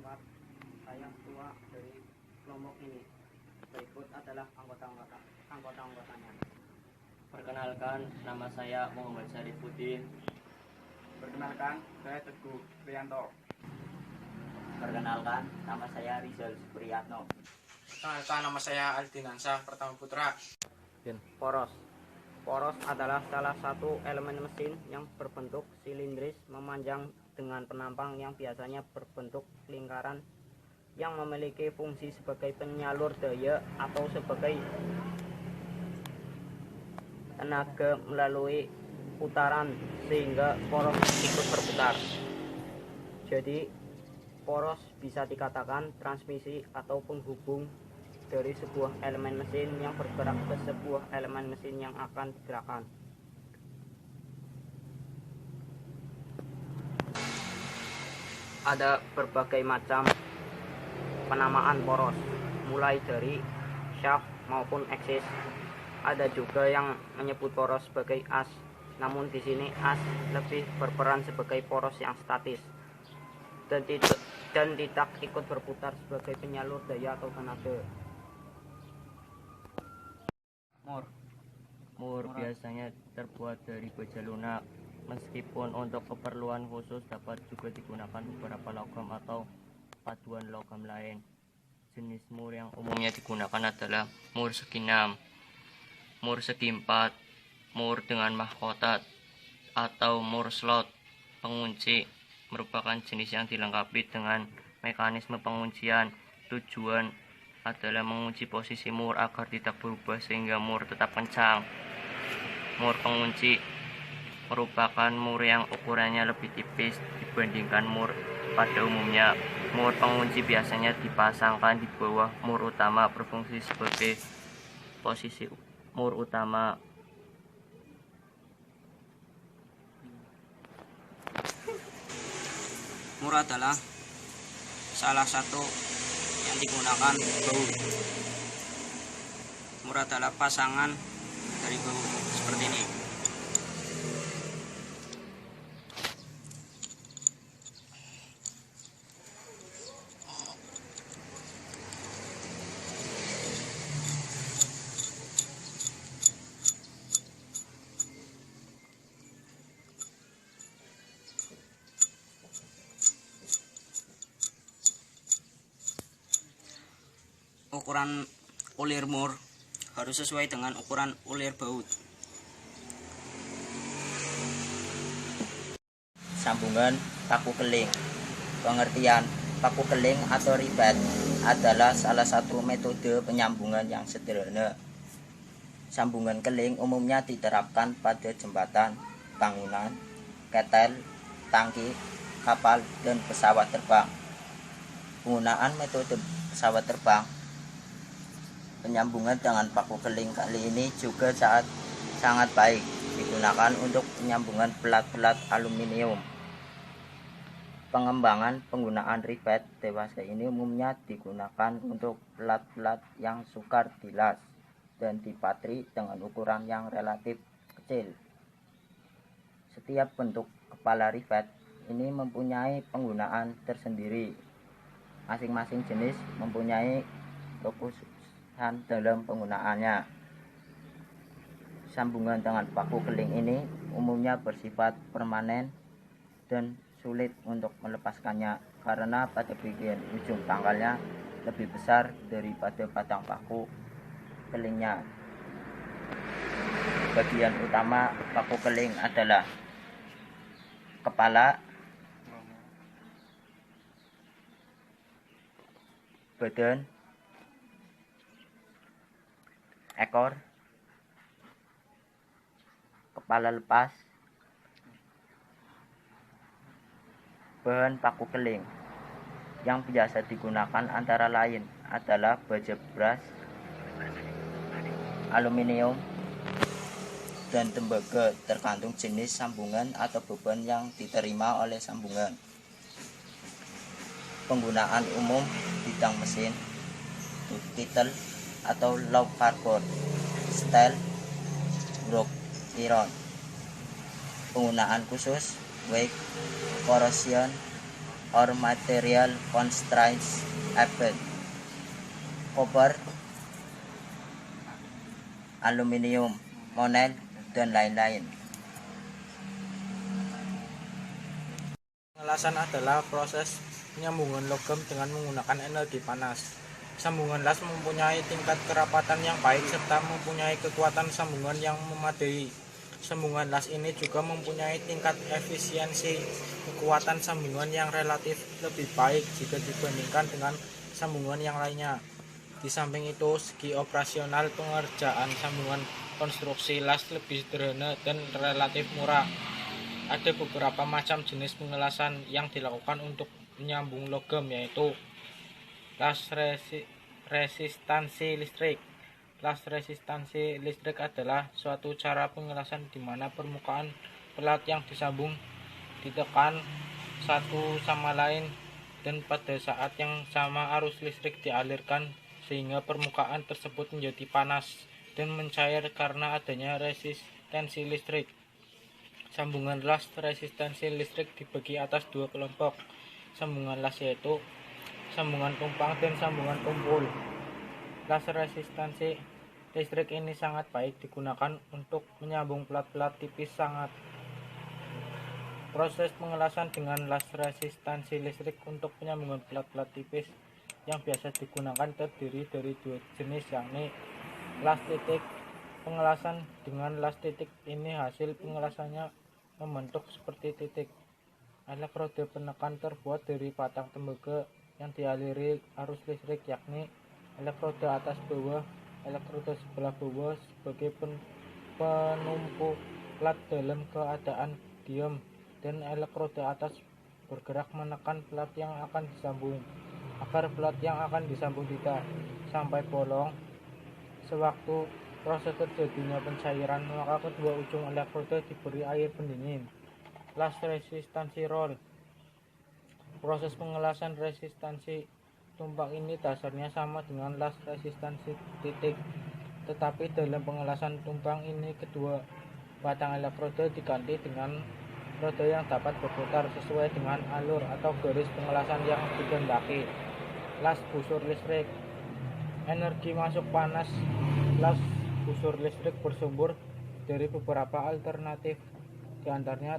keempat, saya ketua dari kelompok ini. Berikut adalah anggota-anggotanya. Perkenalkan, nama saya Muhammad Syarifuddin. Perkenalkan, saya Teguh Priyanto. Perkenalkan, nama saya Rizal Supriyatno. Perkenalkan, nama saya Aldinansyah Pertama Putra. Poros adalah salah satu elemen mesin yang berbentuk silindris memanjang dengan penampang yang biasanya berbentuk lingkaran yang memiliki fungsi sebagai penyalur daya atau sebagai tenaga melalui putaran sehingga poros ikut berputar. Jadi poros bisa dikatakan transmisi atau penghubung dari sebuah elemen mesin yang bergerak ke sebuah elemen mesin yang akan digerakkan. Ada berbagai macam penamaan poros, mulai dari shaft maupun aksis. Ada juga yang menyebut poros sebagai as, namun di sini as lebih berperan sebagai poros yang statis dan tidak ikut berputar sebagai penyalur daya atau tenaga. Mur biasanya terbuat dari baja lunak, meskipun untuk keperluan khusus dapat juga digunakan beberapa logam atau paduan logam lain. Jenis mur yang umumnya digunakan adalah mur segi 6, mur segi 4, mur dengan mahkota atau mur slot. Pengunci merupakan jenis yang dilengkapi dengan mekanisme penguncian. Tujuan adalah mengunci posisi mur agar tidak berubah sehingga mur tetap kencang. Mur pengunci merupakan mur yang ukurannya lebih tipis dibandingkan mur pada umumnya. Mur pengunci biasanya dipasangkan di bawah mur utama, berfungsi sebagai posisi mur utama. Mur adalah salah satu yang digunakan baut. Mur adalah pasangan dari baut seperti ini. Ukuran ulir mur harus sesuai dengan ukuran ulir baut. Sambungan paku keling. Pengertian paku keling atau rivet adalah salah satu metode penyambungan yang sederhana. Sambungan keling umumnya diterapkan pada jembatan, bangunan, ketel, tangki, kapal, dan pesawat terbang. Penggunaan metode pesawat terbang, penyambungan dengan paku keling kali ini juga sangat baik digunakan untuk penyambungan pelat-pelat aluminium. Pengembangan penggunaan rivet dewasa ini umumnya digunakan untuk pelat-pelat yang sukar dilas dan dipatri dengan ukuran yang relatif kecil. Setiap bentuk kepala rivet ini mempunyai penggunaan tersendiri. Masing-masing jenis mempunyai kekhususan dalam penggunaannya. Sambungan dengan paku keling ini umumnya bersifat permanen dan sulit untuk melepaskannya karena pada bagian ujung pangkalnya lebih besar daripada batang paku kelingnya. Bagian utama paku keling adalah kepala, badan, ekor, kepala lepas. Bahan paku keling yang biasa digunakan antara lain adalah baja bras, aluminium, dan tembaga, tergantung jenis sambungan atau beban yang diterima oleh sambungan. Penggunaan umum bidang mesin, titel atau low carbon, steel, rock iron. Penggunaan khusus, wake, corrosion, or material constraints effect. Koper, aluminium, monel, dan lain-lain. Pengelasan adalah proses penyambungan logam dengan menggunakan energi panas. Sambungan las mempunyai tingkat kerapatan yang baik serta mempunyai kekuatan sambungan yang memadai. Sambungan las ini juga mempunyai tingkat efisiensi kekuatan sambungan yang relatif lebih baik jika dibandingkan dengan sambungan yang lainnya. Di samping itu, segi operasional pengerjaan sambungan konstruksi las lebih sederhana dan relatif murah. Ada beberapa macam jenis pengelasan yang dilakukan untuk menyambung logam, yaitu las resistansi listrik. Las resistansi listrik adalah suatu cara pengelasan di mana permukaan pelat yang disambung ditekan satu sama lain dan pada saat yang sama arus listrik dialirkan sehingga permukaan tersebut menjadi panas dan mencair karena adanya resistensi listrik. Sambungan las resistansi listrik dibagi atas dua kelompok sambungan las, yaitu sambungan tumpang dan sambungan kumpul. Las resistansi listrik ini sangat baik digunakan untuk menyambung pelat-pelat tipis sangat. Proses pengelasan dengan las resistansi listrik untuk penyambungan pelat-pelat tipis yang biasa digunakan terdiri dari dua jenis, yakni las titik. Pengelasan dengan las titik ini hasil pengelasannya membentuk seperti titik. Elektrode penekan terbuat dari batang tembaga yang dialiri arus listrik, yakni elektrode atas bawah, elektrode sebelah bawah sebagai penumpu plat dalam keadaan diam, dan elektrode atas bergerak menekan plat yang akan disambung agar plat yang akan disambung tidak sampai bolong. Sewaktu proses terjadinya pencairan, maka kedua ujung elektrode diberi air pendingin. Las resistansi roll. Proses pengelasan resistansi tumpang ini dasarnya sama dengan las resistansi titik, tetapi dalam pengelasan tumpang ini kedua batang elektrode diganti dengan roda yang dapat berputar sesuai dengan alur atau garis pengelasan yang dikehendaki. Las busur listrik. Energi masuk panas las busur listrik bersumber dari beberapa alternatif, diantaranya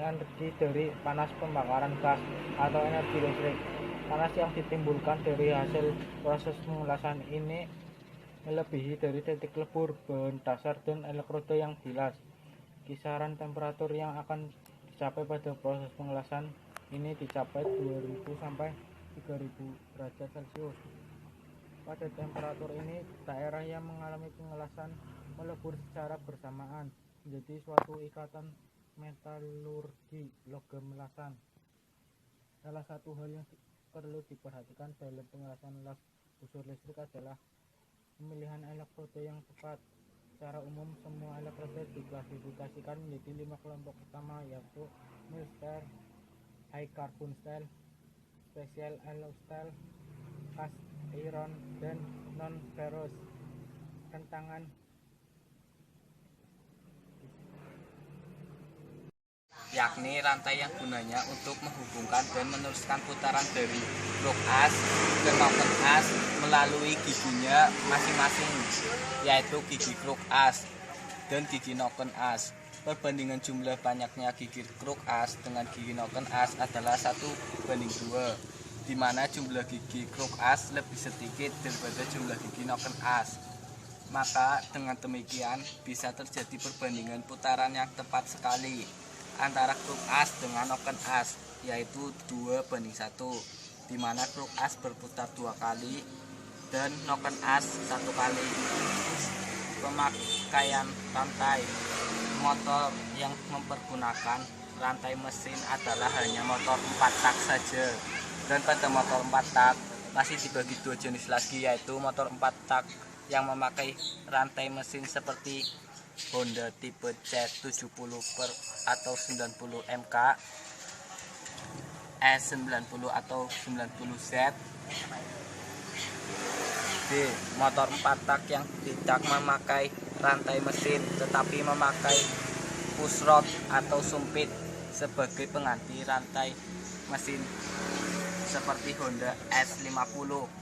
energi dari panas pembakaran gas atau energi listrik. Panas yang ditimbulkan dari hasil proses pengelasan ini melebihi dari titik lebur, bahan dasar, dan elektrode yang dilas. Kisaran temperatur yang akan dicapai pada proses pengelasan ini dicapai 2000 sampai 3000 derajat Celcius. Pada temperatur ini, daerah yang mengalami pengelasan melebur secara bersamaan menjadi suatu ikatan metalurgi logam melasan. Salah satu hal yang perlu diperhatikan dalam pengelasan las busur listrik adalah pemilihan elektrode yang tepat. Secara umum, semua elektrode diklasifikasikan menjadi 5 kelompok utama, yaitu mild steel, high carbon steel, special alloy steel, cast iron, dan non ferrous. Rentangan yakni rantai yang gunanya untuk menghubungkan dan meneruskan putaran dari kruk as ke noken as melalui giginya masing-masing, yaitu gigi kruk as dan gigi noken as. Perbandingan jumlah banyaknya gigi kruk as dengan gigi noken as adalah 1:2, di mana jumlah gigi kruk as lebih sedikit daripada jumlah gigi noken as. Maka dengan demikian bisa terjadi perbandingan putaran yang tepat sekali antara kruk as dengan noken as, yaitu 2:1, di mana kruk as berputar 2 kali dan noken as 1 kali. Pemakaian rantai motor yang mempergunakan rantai mesin adalah hanya motor 4 tak saja, dan pada motor 4 tak masih dibagi 2 jenis lagi, yaitu motor 4 tak yang memakai rantai mesin seperti Honda tipe C70 atau 90 MK, S90 atau 90Z. B. Motor 4 tak yang tidak memakai rantai mesin tetapi memakai pushrod atau sumpit sebagai pengganti rantai mesin seperti Honda S50.